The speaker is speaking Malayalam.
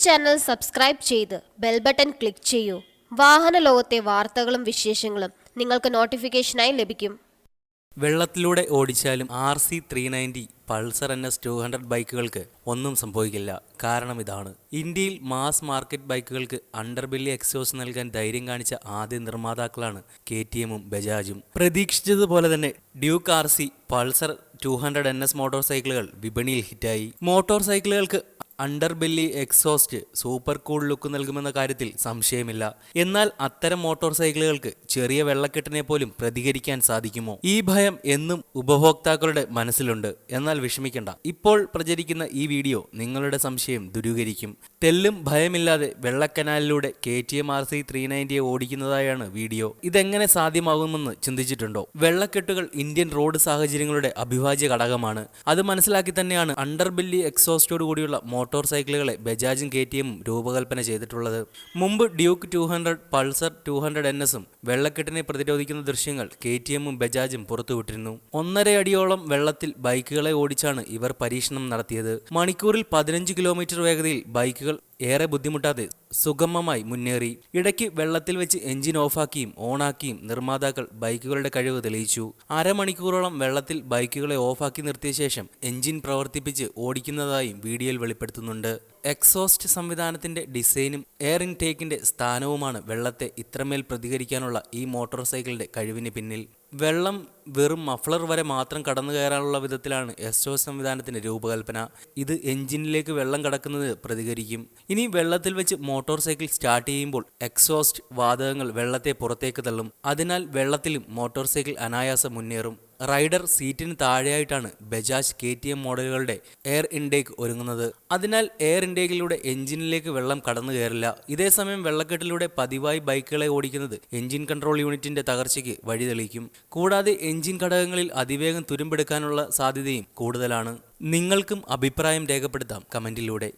ചാനൽ സബ്സ്ക്രൈബ് ചെയ്ത് ബെൽ ബട്ടൺ ക്ലിക്ക് ചെയ്യൂ. വാഹന ലോകത്തെ വാർത്തകളും വിശേഷങ്ങളും നിങ്ങൾക്ക് നോട്ടിഫിക്കേഷനായി ലഭിക്കും. വെള്ളത്തിലൂടെ ഓടിച്ചാലും RC390 പൾസർ NS 200 ബൈക്കുകൾക്ക് ഒന്നും സംഭവിക്കില്ല. കാരണം ഇതാണ്: ഇന്ത്യയിൽ മാസ് മാർക്കറ്റ് ബൈക്കുകൾക്ക് അണ്ടർബെല്ലി എക്സോസ്റ്റ് നൽകാൻ ധൈര്യം കാണിച്ച ആദ്യ നിർമ്മാതാക്കളാണ് KTM ഉം ബജാജും. പ്രതീക്ഷിച്ചതുപോലെ തന്നെ Duke RC, Pulsar 200 NS motor സൈക്കിളുകൾ വിപണിയിൽ ഹിറ്റായി. മോട്ടോർ സൈക്കിളുകൾക്ക് underbelly exhaust super cool look നൽകുമെന്ന കാര്യത്തിൽ സംശയമില്ല. എന്നാൽ അത്തരം മോട്ടോർ സൈക്കിളുകൾക്ക് ചെറിയ വെള്ളക്കെട്ടിനെ പോലും പ്രതികരിക്കാൻ സാധിക്കുമോ? ഈ ഭയം എന്നും ഉപഭോക്താക്കളുടെ മനസ്സിലുണ്ട്. എന്നാൽ വിഷമിക്കണ്ട, ഇപ്പോൾ പ്രചരിക്കുന്ന ഈ വീഡിയോ നിങ്ങളുടെ സംശയം ദൂരീകരിക്കും. തെല്ലും ഭയമില്ലാതെ വെള്ളക്കനാലിലൂടെ KTM RC390 ഓടിക്കുന്നതായാണ് വീഡിയോ. ഇതെങ്ങനെ സാധ്യമാകുമെന്ന് ചിന്തിച്ചിട്ടുണ്ടോ? വെള്ളക്കെട്ടുകൾ ഇന്ത്യൻ റോഡ് സാഹചര്യങ്ങളുടെ അവിഭാജ്യ ഘടകമാണ്. അത് മനസ്സിലാക്കി തന്നെയാണ് അണ്ടർബെല്ലി എക്സോസ്റ്റോട് കൂടിയുള്ള മോട്ടോർ സൈക്കിളുകളെ ബജാജും KTM രൂപകൽപ്പന ചെയ്തിട്ടുള്ളത്. മുമ്പ് ഡ്യൂക്ക് 200, പൾസർ 200 NSഉം വെള്ളക്കെട്ടിനെ പ്രതിരോധിക്കുന്ന ദൃശ്യങ്ങൾ KTM ഉം ബജാജും പുറത്തുവിട്ടിരുന്നു. 1.5 അടിയോളം വെള്ളത്തിൽ ബൈക്കുകളെ ഓടിച്ചാണ് ഇവർ പരീക്ഷണം നടത്തിയത്. മണിക്കൂറിൽ 15 കിലോമീറ്റർ വേഗതയിൽ ബൈക്കുകൾ ഏറെ ബുദ്ധിമുട്ടാതെ സുഗമമായി മുന്നേറി. ഇടയ്ക്ക് വെള്ളത്തിൽ വെച്ച് എഞ്ചിൻ ഓഫാക്കിയും ഓണാക്കിയും നിർമ്മാതാക്കൾ ബൈക്കുകളുടെ കഴിവ് തെളിയിച്ചു. അരമണിക്കൂറോളം വെള്ളത്തിൽ ബൈക്കുകളെ ഓഫാക്കി നിർത്തിയ ശേഷം എഞ്ചിൻ പ്രവർത്തിപ്പിച്ച് ഓടിക്കുന്നതായും വീഡിയോയിൽ വെളിപ്പെടുത്തുന്നുണ്ട്. എക്സോസ്റ്റ് സംവിധാനത്തിന്റെ ഡിസൈനും എയർ ഇൻടേക്കിന്റെ സ്ഥാനവുമാണ് വെള്ളത്തെ ഇത്രമേൽ പ്രതികരിക്കാനുള്ള ഈ മോട്ടോർ സൈക്കിളിന്റെ കഴിവിന് പിന്നിൽ. വെള്ളം വെറും മഫ്ലർ വരെ മാത്രം കടന്നു കയറാനുള്ള വിധത്തിലാണ് എക്സോസ്റ്റ് സംവിധാനത്തിന്റെ രൂപകൽപ്പന. ഇത് എഞ്ചിനിലേക്ക് വെള്ളം കടക്കുന്നത് പ്രതികരിക്കും. ഇനി വെള്ളത്തിൽ വെച്ച് മോട്ടോർ സൈക്കിൾ സ്റ്റാർട്ട് ചെയ്യുമ്പോൾ എക്സോസ്റ്റ് വാതകങ്ങൾ വെള്ളത്തെ പുറത്തേക്ക് തള്ളും. അതിനാൽ വെള്ളത്തിലും മോട്ടോർ സൈക്കിൾ അനായാസം മുന്നേറും. റൈഡർ സീറ്റിന് താഴെയായിട്ടാണ് ബജാജ് KTM മോഡലുകളുടെ എയർ ഇൻടേക്ക് ഒരുങ്ങുന്നത്. അതിനാൽ എയർ ഇൻടേക്കിലൂടെ എഞ്ചിനിലേക്ക് വെള്ളം കടന്നു കയറില്ല. ഇതേസമയം വെള്ളക്കെട്ടിലൂടെ പതിവായി ബൈക്കുകളെ ഓടിക്കുന്നത് എഞ്ചിൻ കൺട്രോൾ യൂണിറ്റിന്റെ തകർച്ചയ്ക്ക് വഴിതെളിക്കും. കൂടാതെ എഞ്ചിൻ ഘടകങ്ങളിൽ അതിവേഗം തുരുമ്പെടുക്കാനുള്ള സാധ്യതയും കൂടുതലാണ്. നിങ്ങൾക്കും അഭിപ്രായം രേഖപ്പെടുത്താം കമന്റിലൂടെ.